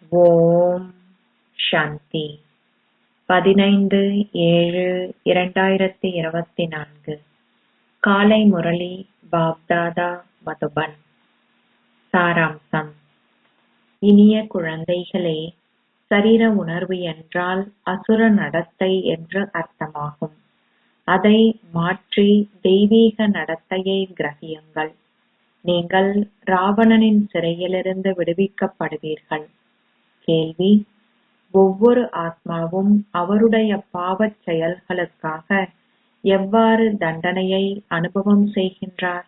ஓம் சாந்தி. 15/7/2024 காலை முரளி பாப்தாதா மதுபன். சாராம்சம். இனிய குழந்தைகளே, சரீர உணர்வு என்றால் அசுர நடத்தை என்று அர்த்தமாகும். அதை மாற்றி தெய்வீக நடத்தையை கிரகியுங்கள். நீங்கள் ராவணனின் சிறையிலிருந்து விடுவிக்கப்படுவீர்கள். கேள்வி: ஒவ்வொரு ஆத்மாவும் அவருடைய பாவச் செயல்களுக்காக எவ்வாறு தண்டனையை அனுபவம் செய்கின்றார்?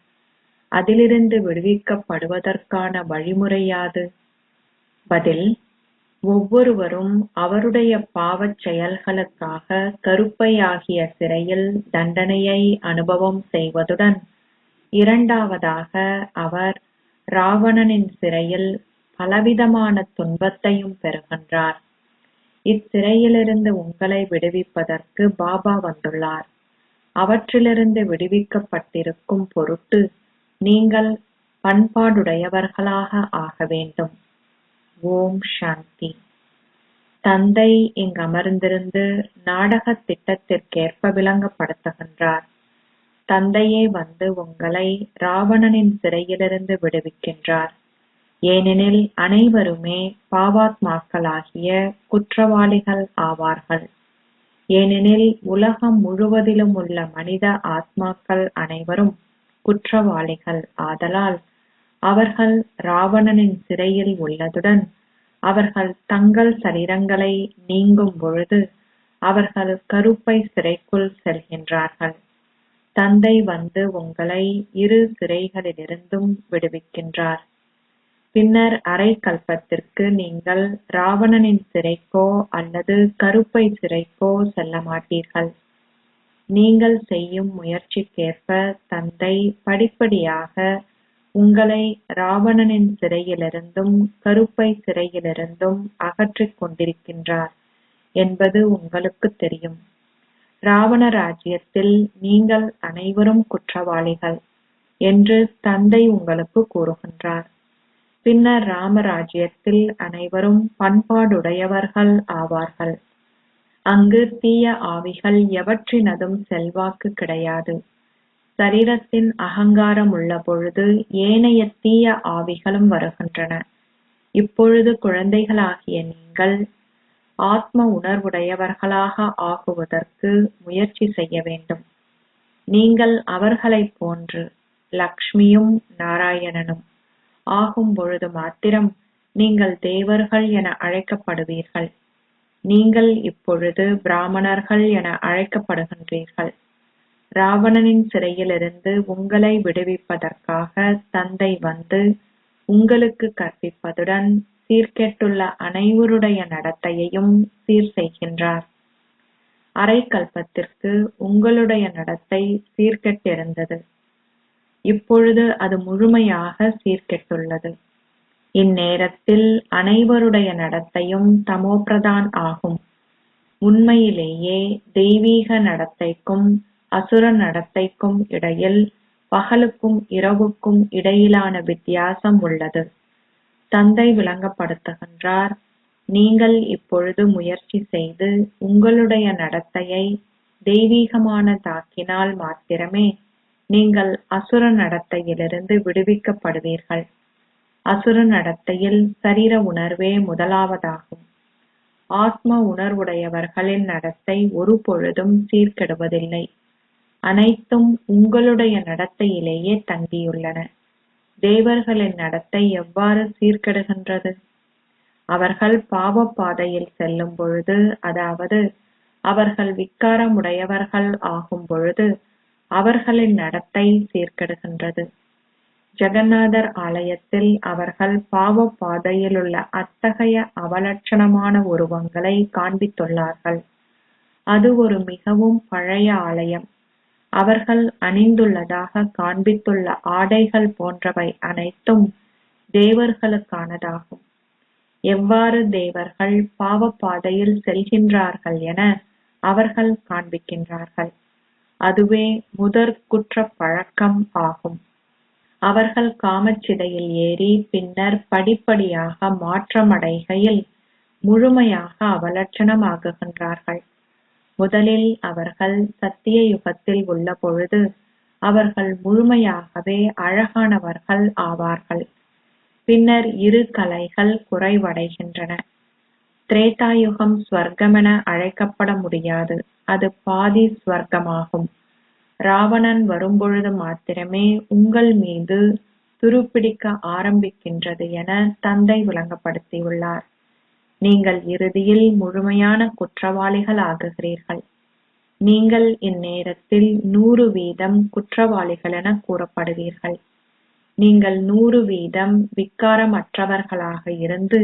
அதிலிருந்து விடுவிக்கப்படுவதற்கான வழிமுறை யாது? பதில்: ஒவ்வொருவரும் அவருடைய பாவச் செயல்களுக்காக கருப்பையாகிய சிறையில் தண்டனையை அனுபவம் செய்வதுடன், இரண்டாவதாக அவர் ராவணனின் சிறையில் பலவிதமான துன்பத்தையும் பெறுகின்றார். இச்சிறையிலிருந்து உங்களை விடுவிப்பதற்கு பாபா வந்துள்ளார். அவற்றிலிருந்து விடுவிக்கப்பட்டிருக்கும் பொருட்டு நீங்கள் பண்பாடுடையவர்களாக ஆக வேண்டும். ஓம் சாந்தி. தந்தை இங்கு அமர்ந்திருந்து நாடக திட்டத்திற்கேற்ப விளங்கப்படுத்துகின்றார். தந்தையே வந்து உங்களை ராவணனின் சிறையிலிருந்து விடுவிக்கின்றார். ஏனெனில் அனைவருமே பாவாத்மாக்களாகிய குற்றவாளிகள் ஆவார்கள். ஏனெனில் உலகம் முழுவதிலும் உள்ள மனித ஆத்மாக்கள் அனைவரும் குற்றவாளிகள் ஆதலால் அவர்கள் ராவணனின் சிறையில் உள்ளதுடன், அவர்கள் தங்கள் சரீரங்களை நீங்கும் பொழுது அவர்கள் கருப்பை சிறைக்குள் செல்கின்றார்கள். தந்தை வந்து உங்களை இரு சிறைகளிலிருந்தும் விடுவிக்கின்றார். பின்னர் அரை கல்பத்திற்கு நீங்கள் ராவணனின் சிறைக்கோ அல்லது கருப்பை சிறைக்கோ செல்ல மாட்டீர்கள். நீங்கள் செய்யும் முயற்சிக்கேற்ப தந்தை படிப்படியாக உங்களை ராவணனின் சிறையிலிருந்தும் கருப்பை சிறையிலிருந்தும் அகற்றிக் கொண்டிருக்கின்றார் என்பது உங்களுக்கு தெரியும். ராவண ராஜ்யத்தில் நீங்கள் அனைவரும் குற்றவாளிகள் என்று தந்தை உங்களுக்கு கூறுகின்றார். பின்னர் ராமராஜ்யத்தில் அனைவரும் பண்பாடுடையவர்கள் ஆவார்கள். அங்கு தீய ஆவிகள் எவற்றினதும் செல்வாக்கு கிடையாது. சரீரத்தின் அகங்காரம் உள்ள பொழுது ஏனைய தீய ஆவிகளும் வருகின்றன. இப்பொழுது குழந்தைகளாகிய நீங்கள் ஆத்ம உணர்வுடையவர்களாக ஆகுவதற்கு முயற்சி செய்ய வேண்டும். நீங்கள் அவர்களைப் போன்று லக்ஷ்மியும் நாராயணனும் ஆகும் பொழுது மாத்திரம் நீங்கள் தேவர்கள் என அழைக்கப்படுவீர்கள். நீங்கள் இப்பொழுது பிராமணர்கள் என அழைக்கப்படுகின்றீர்கள். ராவணனின் சிறையிலிருந்து உங்களை விடுவிப்பதற்காக தந்தை வந்து உங்களுக்கு கற்பிப்பதுடன் சீர்கெட்டுள்ள அனைவருடைய நடத்தையையும் சீர் செய்கின்றார். அரை கல்பத்திற்கு உங்களுடைய நடத்தை சீர்கெட்டிருந்தது. இப்பொழுது அது முழுமையாக சீர்கெட்டுள்ளது. இந்நேரத்தில் அனைவருடைய நடத்தையும் தமோபிரதான் ஆகும். உண்மையிலேயே தெய்வீக நடத்தைக்கும் அசுர நடத்தைக்கும் இடையில் பகலுக்கும் இரவுக்கும் இடையிலான வித்தியாசம் உள்ளது. தந்தை விளங்கப்படுத்துகின்றார். நீங்கள் இப்பொழுது முயற்சி செய்து உங்களுடைய நடத்தையை தெய்வீகமானதாக்கினால் மாத்திரமே நீங்கள் அசுர நடத்தையிலிருந்து விடுவிக்கப்படுவீர்கள். அசுர நடத்தையில் சரீர உணர்வே முதலாவதாகும். ஆத்ம உணர்வுடையவர்களின் நடத்தை ஒரு பொழுதும் சீர்கெடுவதில்லை. அனைத்தும் உங்களுடைய நடத்தையிலேயே தங்கியுள்ளன. தேவர்களின் நடத்தை எவ்வாறு சீர்கெடுகின்றது? அவர்கள் பாவ பாதையில் செல்லும் பொழுது, அதாவது அவர்கள் விக்காரமுடையவர்கள் ஆகும் பொழுது அவர்களின் நடத்தை சீர்கெடுகின்றது. ஜெகநாதர் ஆலயத்தில் அவர்கள் பாவ பாதையிலுள்ள அத்தகைய அவலட்சணமான உருவங்களை காண்பித்துள்ளார்கள். அது ஒரு மிகவும் பழைய ஆலயம். அவர்கள் அணிந்துள்ளதாக காண்பித்துள்ள ஆடைகள் போன்றவை அனைத்தும் தேவர்களுக்கானதாகும். எவ்வாறு தேவர்கள் பாவ பாதையில் செல்கின்றார்கள் என அவர்கள் காண்பிக்கின்றார்கள். அதுவே முதற் குற்ற பழக்கம் ஆகும். அவர்கள் காமச்சிதையில் ஏறி பின்னர் படிப்படியாக மாற்றமடைகையில் முழுமையாக அவலட்சணமாகுகின்றார்கள். முதலில் அவர்கள் சத்திய யுகத்தில் உள்ள பொழுது அவர்கள் முழுமையாகவே அழகானவர்கள் ஆவார்கள். பின்னர் இரு கலைகள் குறைவடைகின்றன. திரேதாயுகம் ஸ்வர்க்கமென அழைக்கப்பட முடியாது, அது பாதி ஸ்வர்க்கமாகும். ராவணன் வரும்பொழுது மாத்திரமே உங்கள் மீது துருப்பிடிக்க ஆரம்பிக்கின்றது என தந்தை விளங்கப்படுத்தியுள்ளார். நீங்கள் இறுதியில் முழுமையான குற்றவாளிகள் ஆகுகிறீர்கள். நீங்கள் இந்நேரத்தில் 100% குற்றவாளிகள் என கூறப்படுவீர்கள். நீங்கள் 100% விக்காரமற்றவர்களாக இருந்து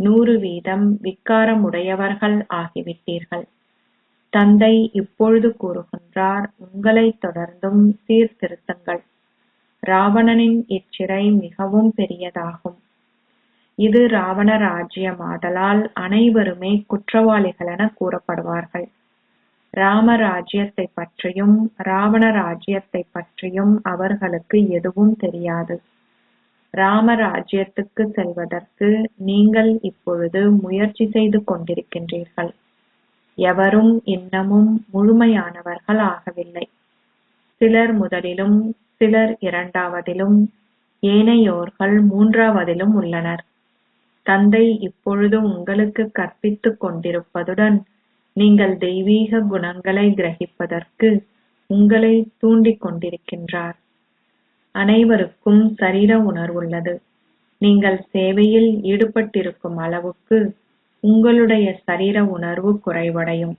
100% விக்காரமுடையவர்கள் ஆகிவிட்டீர்கள். தந்தை இப்பொழுது கூறுகின்றார், உங்களை தொடர்ந்தும் சீர்திருத்துங்கள். ராவணனின் இச்சிறை மிகவும் பெரியதாகும். இது ராவண ராஜ்யமாதலால் அனைவருமே குற்றவாளிகள் என கூறப்படுவார்கள். ராம ராஜ்யத்தை பற்றியும் ராவண ராஜ்யத்தை பற்றியும் அவர்களுக்கு எதுவும் தெரியாது. ராம ராஜ்யத்துக்கு செல்வதற்கு நீங்கள் இப்பொழுது முயற்சி செய்து கொண்டிருக்கின்றீர்கள். எவரும் இன்னமும் முழுமையானவர்கள் ஆகவில்லை. சிலர் முதலிலும், சிலர் இரண்டாவதிலும், ஏனையோர்கள் மூன்றாவதிலும் உள்ளனர். தந்தை இப்பொழுது உங்களுக்கு கற்பித்துக் கொண்டிருப்பதுடன் நீங்கள் தெய்வீக குணங்களை கிரகிப்பதற்கு உங்களை தூண்டிக் கொண்டிருக்கின்றார். அனைவருக்கும் சரீர உணர்வுள்ளது. நீங்கள் சேவையில் ஈடுபட்டிருக்கும் அளவுக்கு உங்களுடைய சரீர உணர்வு குறைவடையும்.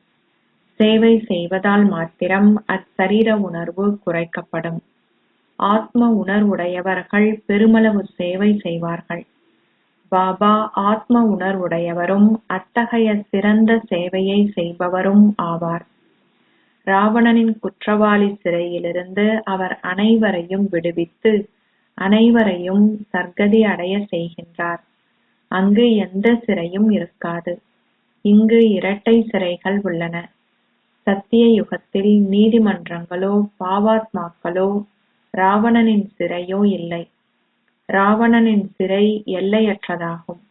சேவை செய்வதால் மாத்திரம் அச்சரீர உணர்வு குறைக்கப்படும். ஆத்ம உணர்வுடையவர்கள் பெருமளவு சேவை செய்வார்கள். பாபா ஆத்ம உணர்வுடையவரும் அத்தகைய சிறந்த சேவையை செய்பவரும் ஆவார். ராவணனின் குற்றவாளி சிறையிலிருந்து அவர் அனைவரையும் விடுவித்து அனைவரையும் சர்க்கதி அடைய செய்கின்றார். அங்கு எந்த சிறையும் இருக்காது. இங்கு இரட்டை சிறைகள் உள்ளன. சத்திய யுகத்தில் நீதிமன்றங்களோ பாவாத்மாக்களோ ராவணனின் சிறையோ இல்லை. ராவணனின் சிறை எல்லையற்றதாகும்.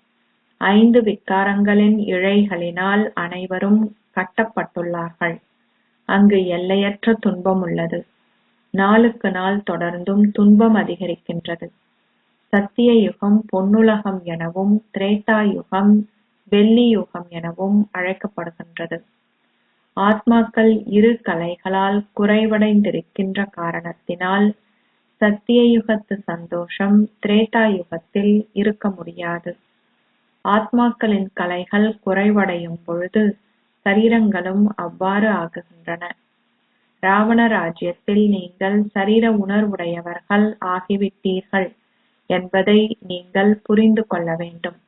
5 விக்காரங்களின் இழைகளினால் அனைவரும் கட்டப்பட்டுள்ளார்கள். அங்கு எல்லையற்ற துன்பம் உள்ளது. நாளுக்கு நாள் தொடர்ந்தும் துன்பம் அதிகரிக்கின்றது. சத்திய யுகம் பொன்னுலகம் எனவும் திரேதா யுகம் வெள்ளி யுகம் எனவும் அழைக்கப்படுகின்றது. ஆத்மாக்கள் இரு கலைகளால் குறைவடைந்திருக்கின்ற காரணத்தினால் சத்திய யுகத்து சந்தோஷம் திரேதா யுகத்தில் இருக்க முடியாது. ஆத்மாக்களின் கலைகள் குறைவடையும் பொழுது சரீரங்களும் அவ்வாறு ஆகுகின்றன. ராவண ராஜ்யத்தில் நீங்கள் சரீர உணர்வுடையவர்கள் ஆகிவிட்டீர்கள் என்பதை நீங்கள் புரிந்து கொள்ள வேண்டும்.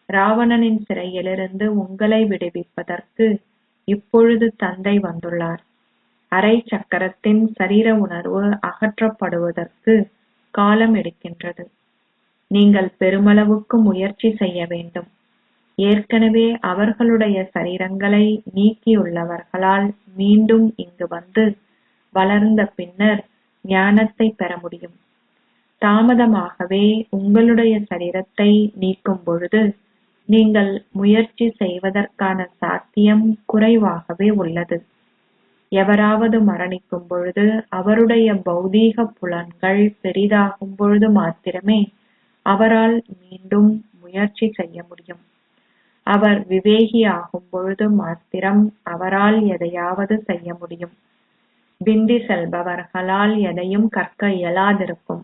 ராவணனின் சிறையிலிருந்து உங்களை விடுவிப்பதற்கு இப்பொழுது தந்தை வந்துள்ளார். அரை சக்கரத்தின் சரீர உணர்வு அகற்றப்படுவதற்கு காலம் எடுக்கின்றது. நீங்கள் பெருமளவுக்கு முயற்சி செய்ய வேண்டும். ஏற்கனவே அவர்களுடைய சரீரங்களை நீக்கியுள்ளவர்களால் மீண்டும் இங்கு வந்து வளர்ந்த பின்னர் ஞானத்தை பெற முடியும். தாமதமாகவே உங்களுடைய சரீரத்தை நீக்கும் பொழுது நீங்கள் முயற்சி செய்வதற்கான சாத்தியம் குறைவாகவே உள்ளது. எவராவது மரணிக்கும் பொழுது அவருடைய பௌதீக புலன்கள் பெரிதாகும் பொழுது மாத்திரமே அவரால் மீண்டும் முயற்சி செய்ய முடியும். அவர் விவேகியாகும் பொழுது மாத்திரம் அவரால் எதையாவது செய்ய முடியும். பிந்தி செல்பவர்களால் எதையும் கற்க இயலாதிருக்கும்.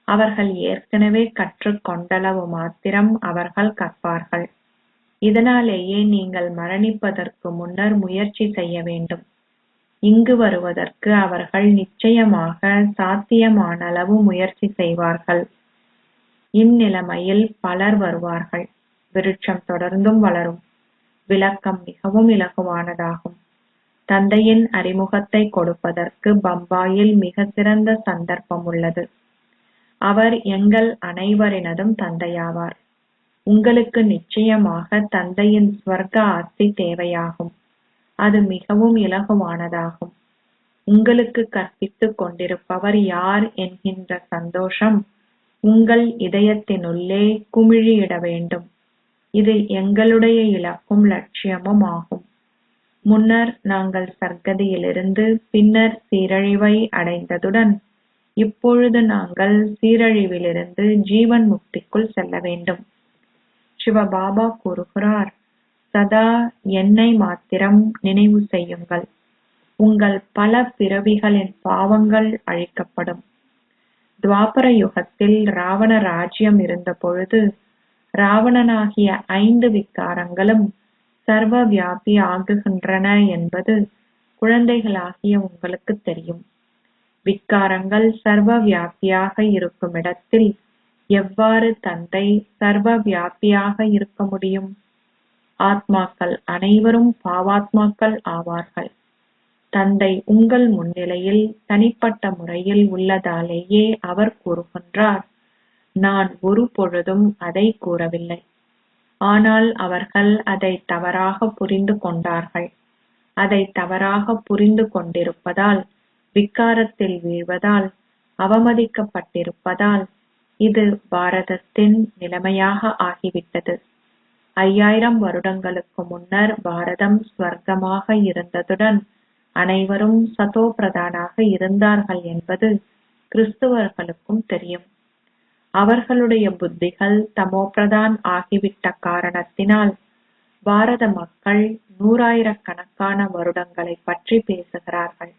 அவர்கள் ஏற்கனவே கற்றுக் கொண்டளவு மாத்திரம் அவர்கள் கற்பார்கள். இதனாலேயே நீங்கள் மரணிப்பதற்கு முன்னர் முயற்சி செய்ய வேண்டும். இங்கு வருவதற்கு அவர்கள் நிச்சயமாக சாத்தியமானளவு முயற்சி செய்வார்கள். இந்நிலைமையில் பலர் வருவார்கள். விருட்சம் தொடர்ந்தும் வளரும். விளக்கம் மிகவும் இலகுவானதாகும். தந்தையின் அறிமுகத்தை கொடுப்பதற்கு பம்பாயில் மிக சிறந்த சந்தர்ப்பம் உள்ளது. அவர் எங்கள் அனைவரினதும் தந்தையாவார். உங்களுக்கு நிச்சயமாக தந்தையின் ஸ்வர்க்க ஆஸ்தி தேவையாகும். அது மிகவும் இலகுவானதாகும். உங்களுக்கு கற்பித்துக் கொண்டிருப்பவர் யார் என்கின்ற சந்தோஷம் உங்கள் இதயத்தினுள்ளே குமிழியிட வேண்டும். இது எங்களுடைய இலக்கும் லட்சியமும் ஆகும். முன்னர் நாங்கள் சர்க்கதியிலிருந்து பின்னர் சீரழிவை அடைந்ததுடன் இப்பொழுது நாங்கள் சீரழிவிலிருந்து ஜீவன் முக்திக்குள் செல்ல வேண்டும். சிவபாபா கூறுகிறார், சதா என்னை மாத்திரம் நினைவு செய்யுங்கள். உங்கள் பல பிறவிகளின் பாவங்கள் அழிக்கப்படும். துவாபர யுகத்தில் ராவண ராஜ்யம் இருந்த பொழுது ராவணனாகிய 5 விக்காரங்களும் சர்வ வியாபி ஆகுகின்றன என்பது குழந்தைகளாகிய உங்களுக்கு தெரியும். விக்காரங்கள் சர்வ வியாபியாக இருக்கும் இடத்தில் எவ்வாறு தந்தை சர்வ வியாபியாக இருக்க முடியும்? ஆத்மாக்கள் அனைவரும் பாவாத்மாக்கள் ஆவார்கள். தந்தை உங்கள் முன்னிலையில் தனிப்பட்ட முறையில் உள்ளதாலேயே அவர் கூறுகின்றார், நான் ஒரு பொழுதும் அதை கூறவில்லை. ஆனால் அவர்கள் அதை தவறாக புரிந்து கொண்டார்கள். அதை தவறாக புரிந்து கொண்டிருப்பதால், விக்காரத்தில் வீழ்வதால், அவமதிக்கப்பட்டிருப்பதால் இது பாரதத்தின் நிலைமையாக ஆகிவிட்டது. 5000 வருடங்களுக்கு முன்னர் பாரதம் ஸ்வர்க்கமாக இருந்ததுடன் அனைவரும் சதோ பிரதானாக இருந்தார்கள் என்பது கிறிஸ்துவர்களுக்கும் தெரியும். அவர்களுடைய புத்திகள் தமோபிரதான் ஆகிவிட்ட காரணத்தினால் பாரத மக்கள் 100,000கணக்கான வருடங்களை பற்றி பேசுகிறார்கள்.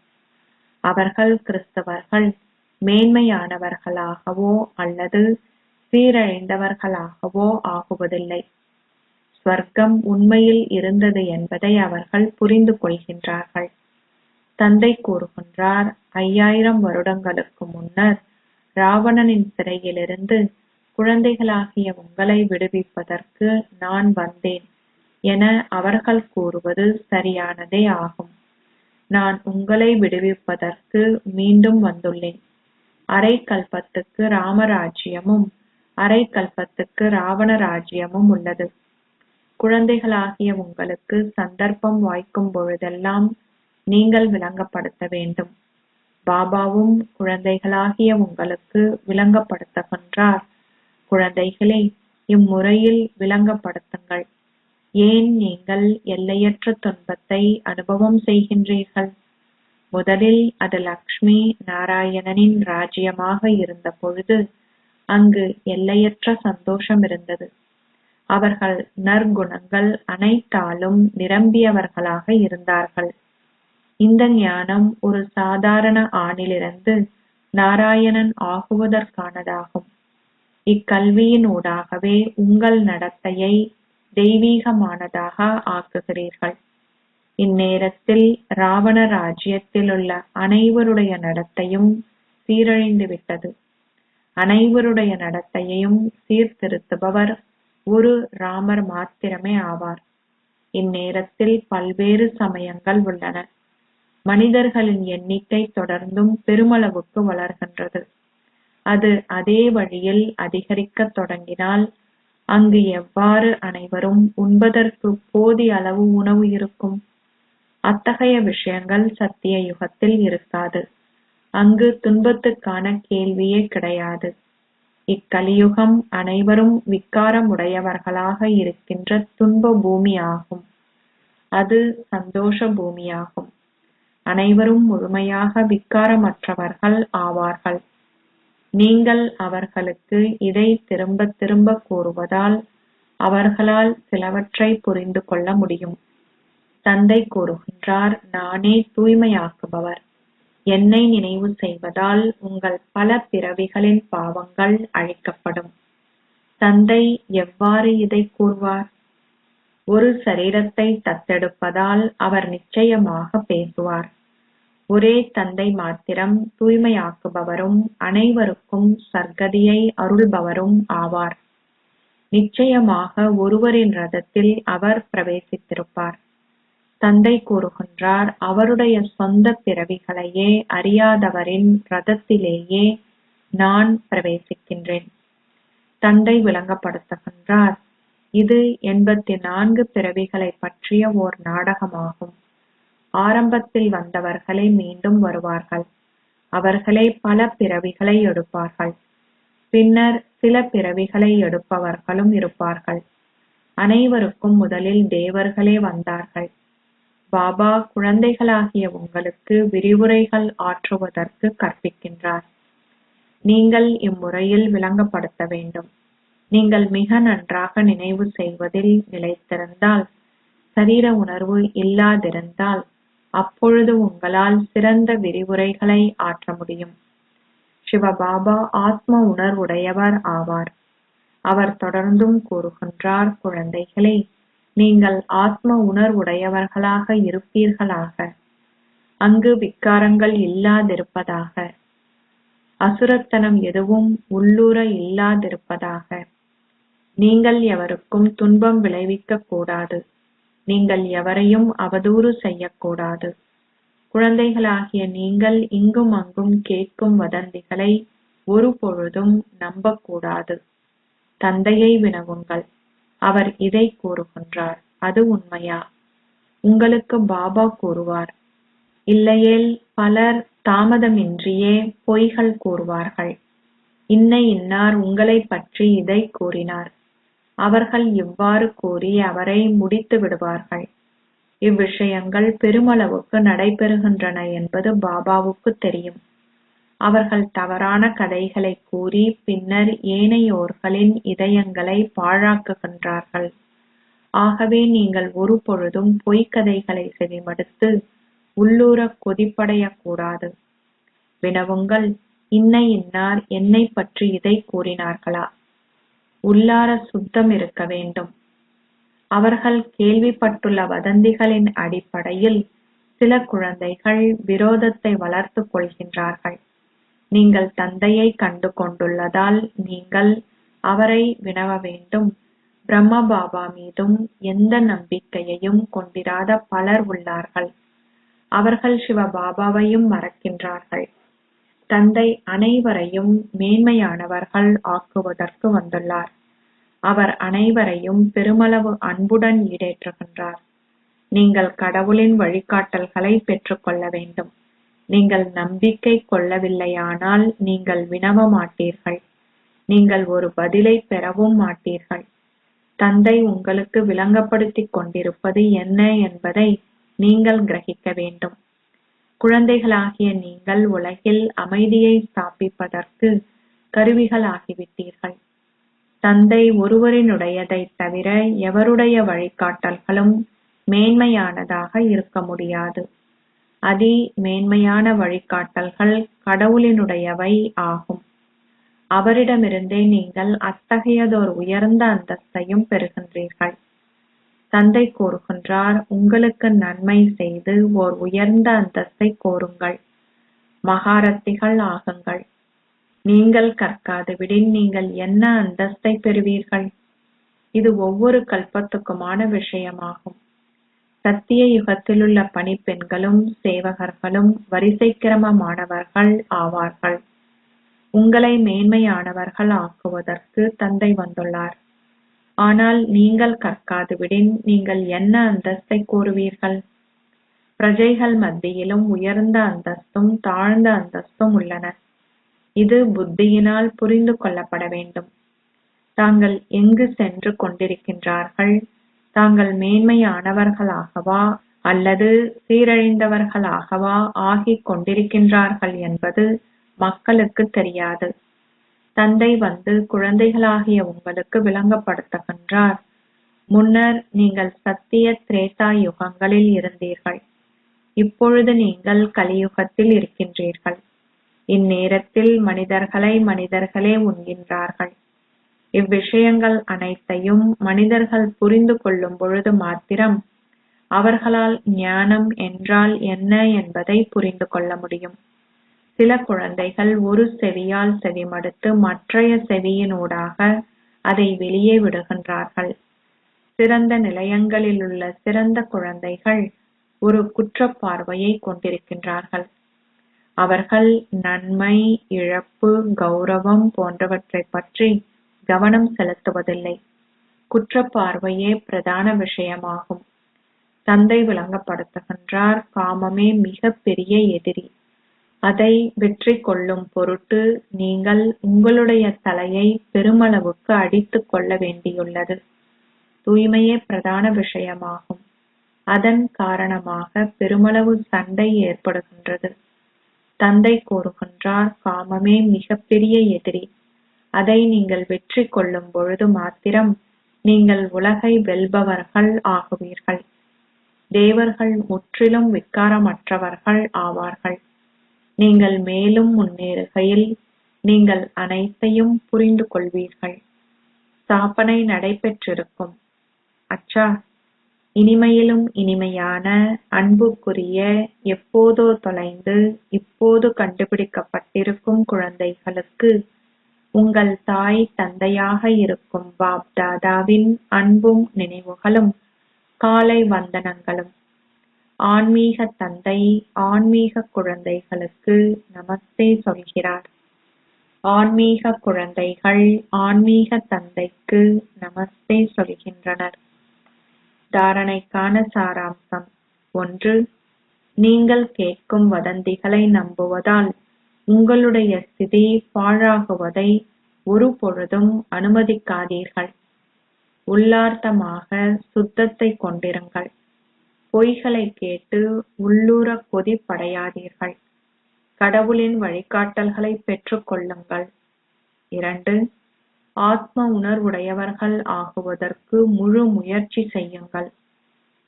அவர்கள் கிறிஸ்தவர்கள் மேன்மையானவர்களாகவோ அல்லது சீரழிந்தவர்களாகவோ ஆகுவதில்லை. ஸ்வர்க்கம் உண்மையில் இருந்தது என்பதை அவர்கள் புரிந்து கொள்கின்றார்கள். தந்தை கூறுகின்றார், 5000 வருடங்களுக்கு முன்னர் ராவணனின் சிறையிலிருந்து குழந்தைகளாகிய உங்களை விடுவிப்பதற்கு நான் வந்தேன் என அவர்கள் கூறுவது சரியானதே ஆகும். நான் உங்களை விடுவிப்பதற்கு மீண்டும் வந்துள்ளேன். அரை கல்பத்துக்கு ராமராஜ்யமும் அரை கல்பத்துக்கு ராவண ராஜ்யமும் உள்ளது. குழந்தைகளாகிய உங்களுக்கு சந்தர்ப்பம் வாய்க்கும் பொழுதெல்லாம் நீங்கள் விளங்கப்படுத்த வேண்டும். பாபாவும் குழந்தைகளாகிய உங்களுக்கு விளங்கப்படுத்துகின்றார். குழந்தைகளே, இம்முறையில் விளங்கப்படுத்துங்கள். ஏன் நீங்கள் எல்லையற்ற துன்பத்தை அனுபவம் செய்கின்றீர்கள்? முதலில் அது லக்ஷ்மி நாராயணனின் ராஜ்யமாக இருந்த பொழுது அங்கு எல்லையற்ற சந்தோஷம் இருந்தது. அவர்கள் நற்குணங்கள் அனைத்தாலும் நிரம்பியவர்களாக இருந்தார்கள். இந்த ஞானம் ஒரு சாதாரண ஆணிலிருந்து நாராயணன் ஆகுவதற்கானதாகும். இக்கல்வியின் ஊடாகவே உங்கள் நடத்தையை தெய்வீகமானதாக ஆக்குகிறீர்கள். இந்நேரத்தில் ராவண ராஜ்யத்திலுள்ள அனைவருடைய நடத்தையும் சீரழிந்துவிட்டது. அனைவருடைய நடத்தையையும் சீர்திருத்துபவர் ஒரு ராமர் மாத்திரமே ஆவார். இந்நேரத்தில் பல்வேறு சமயங்கள் உள்ளன. மனிதர்களின் எண்ணிக்கை தொடர்ந்தும் பெருமளவுக்கு வளர்கின்றது. அது அதே வழியில் அதிகரிக்கத் தொடங்கினால் அங்கு எவ்வாறு அனைவரும் உண்பதற்கு போதிய அளவு உணவு இருக்கும்? அத்தகைய விஷயங்கள் சத்திய யுகத்தில் இருக்காது. அங்கு துன்பத்துக்கான கேள்வியே கிடையாது. இக்கலியுகம் அனைவரும் விக்காரமுடையவர்களாக இருக்கின்ற துன்ப பூமி ஆகும். அது சந்தோஷ பூமியாகும். அனைவரும் முழுமையாக விக்காரமற்றவர்கள் ஆவார்கள். நீங்கள் அவர்களுக்கு இதை திரும்ப திரும்ப கூறுவதால் அவர்களால் சிலவற்றை புரிந்து கொள்ள முடியும். தந்தை கூறுகின்றார், நானே தூய்மையாக்குபவர். என்னை நினைவு செய்வதால் உங்கள் பல பிறவிகளின் பாவங்கள் அழிக்கப்படும். தந்தை எவ்வாறு இதை கூறுவார்? ஒரு சரீரத்தை தத்தெடுப்பதால் அவர் நிச்சயமாக பேசுவார். ஒரே தந்தை மாத்திரம் தூய்மையாக்குபவரும் அனைவருக்கும் சர்க்கதியை அருள்பவரும் ஆவார். நிச்சயமாக ஒருவரின் ரதத்தில் அவர் பிரவேசித்திருப்பார். தந்தை கூறுகின்றார், அவருடைய சொந்த பிறவிகளையே அறியாதவரின் ரதத்திலேயே நான் பிரவேசிக்கின்றேன். தந்தை விளங்கப்படுத்துகின்றார், இது 84 பிறவிகளை பற்றிய ஓர் நாடகமாகும். ஆரம்பத்தில் வந்தவர்களே மீண்டும் வருவார்கள். அவர்களே பல பிறவிகளை எடுப்பார்கள். பின்னர் சில பிறவிகளை எடுப்பவர்களும் இருப்பார்கள். அனைவருக்கும் முதலில் தேவர்களே வந்தார்கள். பாபா குழந்தைகளாகிய உங்களுக்கு விரிவுரைகள் ஆற்றுவதற்கு கற்பிக்கின்றார். நீங்கள் இம்முறையில் விளங்கப்படுத்த வேண்டும். நீங்கள் மிக நன்றாக நினைவு செய்வதில் நிலைத்திருந்தால், சரீர உணர்வு இல்லாதிருந்தால், அப்பொழுது உங்களால் சிறந்த விரிவுரைகளை ஆற்ற முடியும். சிவபாபா ஆத்ம உணர்வுடையவர் ஆவார். அவர் தொடர்ந்தும் கூறுகின்றார், குழந்தைகளே, நீங்கள் ஆத்ம உணர்வுடையவர்களாக இருப்பீர்களாக. அங்கு விக்காரங்கள் இல்லாதிருப்பதாக. அசுரத்தனம் எதுவும் உள்ளூர இல்லாதிருப்பதாக. நீங்கள் எவருக்கும் துன்பம் விளைவிக்க கூடாது. நீங்கள் எவரையும் அவதூறு செய்யக்கூடாது. குழந்தைகளாகிய நீங்கள் இங்கும் அங்கும் கேட்கும் வதந்திகளை ஒரு பொழுதும் நம்பக்கூடாது. தந்தையை வினவுங்கள். அவர் இதை கூறுகின்றார். அது உண்மையா? உங்களுக்கு பாபா கூறுவார். இல்லையேல் பலர் தாமதமின்றியே பொய்கள் கூறுவார்கள். இன்னார் உங்களை பற்றி இதை கூறினார். அவர்கள் இவ்வாறு கூறி அவரை முடித்து விடுவார்கள். இவ்விஷயங்கள் பெருமளவுக்கு நடைபெறுகின்றன என்பது பாபாவுக்கு தெரியும். அவர்கள் தவறான கதைகளை கூறி பின்னர் ஏனையோர்களின் இதயங்களை பாழாக்குகின்றார்கள். ஆகவே நீங்கள் ஒரு பொழுதும் பொய்க்கதைகளை செவிமடுத்து உள்ளூர கொதிப்படையக்கூடாது. வினவுங்கள், இன்னார் என்னை பற்றி இதை கூறினார்களா? உள்ளார சுத்தம் இருக்க வேண்டும். அவர்கள் கேள்விப்பட்டுள்ள வதந்திகளின் அடிப்படையில் சில குழந்தைகள் விரோதத்தை வளர்த்துக் கொள்கின்றார்கள். நீங்கள் தந்தையை கண்டு கொண்டுள்ளதால் நீங்கள் அவரை வினவ வேண்டும். பிரம்ம பாபா மீதும் எந்த நம்பிக்கையையும் கொண்டிராத பலர் உள்ளார்கள். அவர்கள் சிவபாபாவையும் மறக்கின்றார்கள். தந்தை அனைவரையும் மேன்மையானவர்கள் ஆக்குவதற்கு வந்துள்ளார். அவர் அனைவரையும் பெருமளவு அன்புடன் ஈடேற்றுகின்றார். நீங்கள் கடவுளின் வழிகாட்டல்களை பெற்றுக்கொள்ள வேண்டும். நீங்கள் நம்பிக்கை கொள்ளவில்லையானால் நீங்கள் வினவ மாட்டீர்கள். நீங்கள் ஒரு பதிலை பெறவும் மாட்டீர்கள். தந்தை உங்களுக்கு விளங்கப்படுத்திக் கொண்டிருப்பது என்ன என்பதை நீங்கள் கிரகிக்க வேண்டும். குழந்தைகளாகிய நீங்கள் உலகில் அமைதியை ஸ்தாபிப்பதற்கு கருவிகளாகிவிட்டீர்கள். தந்தை ஒருவரினுடையதைத் தவிர எவருடைய வழிகாட்டல்களும் மேன்மையானதாக இருக்க முடியாது. அதி மேன்மையான வழிகாட்டல்கள் கடவுளினுடையவை ஆகும். அவரிடமிருந்தே நீங்கள் அத்தகையதோர் உயர்ந்த அந்தஸ்தையும் பெறுகின்றீர்கள். தந்தை கூறுகின்றார், உங்களுக்கு நன்மை செய்து ஓர் உயர்ந்த அந்தஸ்தை கோருங்கள். மகாரத்திகள் ஆகுங்கள். நீங்கள் கற்காது விடின் நீங்கள் என்ன அந்தஸ்தை பெறுவீர்கள்? இது ஒவ்வொரு கல்பத்துக்குமான விஷயமாகும். சத்திய யுகத்திலுள்ள பணிப்பெண்களும் சேவகர்களும் வரிசைக்கிரமமானவர்கள் ஆவார்கள். உங்களை மேன்மையானவர்கள் ஆக்குவதற்கு தந்தை வந்துள்ளார். ஆனால் நீங்கள் கற்காது விடின் நீங்கள் என்ன அந்தஸ்தை கோருவீர்கள்? பிரஜைகள் மத்தியிலும் உயர்ந்த அந்தஸ்தும் தாழ்ந்த அந்தஸ்தும் உள்ளன. இது புத்தியினால் புரிந்து கொள்ளப்பட வேண்டும். தாங்கள் எங்கு சென்று கொண்டிருக்கின்றார்கள்? தாங்கள் மேன்மையானவர்களாகவா அல்லது சீரழிந்தவர்களாகவா ஆகிக் கொண்டிருக்கின்றார்கள் என்பது மக்களுக்கு தெரியாது. தந்தை வந்து குழந்தைகளாகிய உங்களுக்கு விளங்கப்படுத்துகின்றார். முன்னர் நீங்கள் சத்திய திரேதா யுகங்களில் இருந்தீர்கள். இப்பொழுது நீங்கள் கலியுகத்தில் இருக்கின்றீர்கள். இந்நேரத்தில் மனிதர்களே உண்கின்றார்கள். இவ்விஷயங்கள் அனைத்தையும் மனிதர்கள் புரிந்து கொள்ளும் பொழுது மாத்திரம் அவர்களால் ஞானம் என்றால் என்ன என்பதை புரிந்து கொள்ள முடியும். சில குழந்தைகள் ஒரு செவியால் செவிமடுத்து மற்றைய செவியினூடாக அதை வெளியே விடுகின்றார்கள். சிறந்த நிலையங்களிலுள்ள சிறந்த குழந்தைகள் ஒரு குற்றப்பார்வையை கொண்டிருக்கின்றார்கள். அவர்கள் நன்மை, இழப்பு, கௌரவம் போன்றவற்றைப் பற்றி கவனம் செலுத்துவதில்லை. குற்றப்பார்வையே பிரதான விஷயமாகும். தந்தை விளங்கப்படுத்துகின்றார், காமமே மிக பெரிய எதிரி. அதை வெற்றி கொள்ளும் பொருட்டு நீங்கள் உங்களுடைய தலையை பெருமளவுக்கு அடித்துக் கொள்ள வேண்டியுள்ளது. தூய்மையே பிரதான விஷயமாகும். அதன் காரணமாக பெருமளவு சண்டை ஏற்படுகின்றது. தந்தை கூறுகின்றார், காமமே மிகப்பெரிய எதிரி. அதை நீங்கள் வெற்றி கொள்ளும் பொழுது மாத்திரம் நீங்கள் உலகை வெல்பவர்கள் ஆகுவீர்கள். தேவர்கள் முற்றிலும் விக்காரமற்றவர்கள் ஆவார்கள். நீங்கள் மேலும் முன்னேறுகையில் நீங்கள் அனைத்தையும் புரிந்து கொள்வீர்கள். ஸ்தாபனை நடைபெற்றிருக்கும். அச்சா, இனிமையிலும் இனிமையான அன்புக்குரிய, எப்போதோ தொலைந்து இப்போது கண்டுபிடிக்கப்பட்டிருக்கும் குழந்தைகளுக்கு உங்கள் தாய் தந்தையாக இருக்கும் பாப் தாதாவின் அன்பும் நினைவுகளும் காலை வந்தனங்களும். ஆன்மீக தந்தை ஆன்மீக குழந்தைகளுக்கு நமஸ்தே சொல்கிறார். ஆன்மீக குழந்தைகள் ஆன்மீக தந்தைக்கு நமஸ்தே சொல்கின்றனர். தாரணைக்கான சாராம்சம். 1. நீங்கள் கேட்கும் வதந்திகளை நம்புவதால் உங்களுடைய ஸ்திதி பாழாகுவதை ஒரு பொழுதும் அனுமதிக்காதீர்கள். உள்ளார்த்தமாக சுத்தத்தை கொண்டிருங்கள். பொய்களை கேட்டு உள்ளூர கொதிப்படையாதீர்கள். கடவுளின் வழிகாட்டல்களை பெற்றுக் கொள்ளுங்கள். 2. ஆத்ம உணர்வுடையவர்கள் ஆகுவதற்கு முழு முயற்சி செய்யுங்கள்.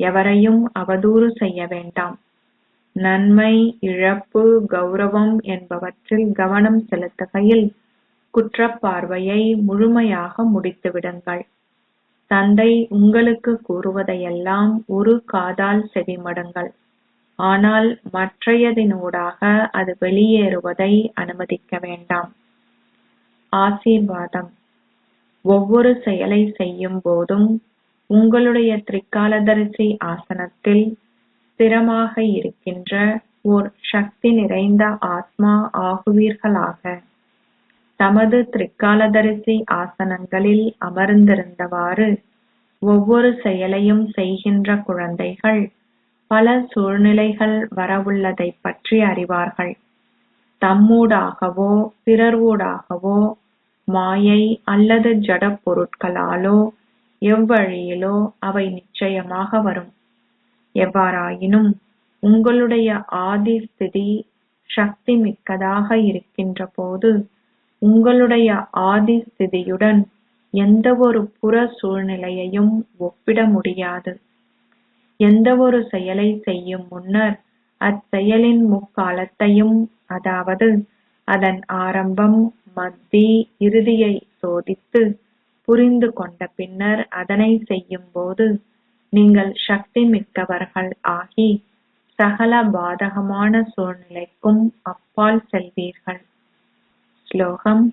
எவரையும் அவதூறு செய்ய வேண்டாம். நன்மை, இழப்பு, கௌரவம் என்பவற்றில் கவனம் செலுத்துகையில் குற்றப்பார்வையை முழுமையாக முடித்துவிடுங்கள். தந்தை உங்களுக்கு கூறுவதையெல்லாம் ஒரு காதால் செவிமடுங்கள். ஆனால் மற்றையதினூடாக அது வெளியேறுவதை அனுமதிக்க வேண்டாம். ஆசீர்வாதம். ஒவ்வொரு செயலை செய்யும் போதும் உங்களுடைய திரிகாலதரிசி ஆசனத்தில் ஸ்திரமாக இருக்கின்ற ஓர் சக்தி நிறைந்த ஆத்மா ஆகுவீர்களாக. தமது திரிகாலதரிசி ஆசனங்களில் அமர்ந்திருந்தவாறு ஒவ்வொரு செயலையும் செய்கின்ற குழந்தைகள் பல சூழ்நிலைகள் வரவுள்ளதை பற்றி அறிவார்கள். தம்மூடாகவோ பிறர்வூடாகவோ மாயை அல்லது ஜட பொருட்களாலோ எவ்வழியிலோ அவை நிச்சயமாக வரும். எவ்வாறாயினும் உங்களுடைய ஆதி ஸ்திதி சக்தி மிக்கதாக இருக்கின்ற போது உங்களுடைய ஆதி ஸ்திதியுடன் எந்த ஒரு புற சூழ்நிலையையும் ஒப்பிட முடியாது. எந்த ஒரு செயலை செய்யும் முன்னர் அச்செயலின் முக்காலத்தையும், அதாவது அதன் ஆரம்பம், மத்தி, இறுதியை சோதித்து புரிந்து கொண்ட பின்னர் அதனை செய்யும் போது நீங்கள் சக்தி மிக்கவர்கள் ஆகி சகல பாதகமான சூழ்நிலைக்கும் அப்பால் செல்வீர்கள். ஸ்லோகம்.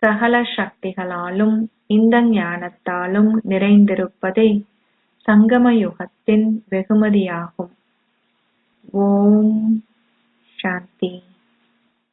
சகல சக்திகளாலும் இந்த ஞானத்தாலும் நிறைந்திருப்பதே சங்கம யுகத்தின் வெகுமதியாகும். ஓம் சாந்தி.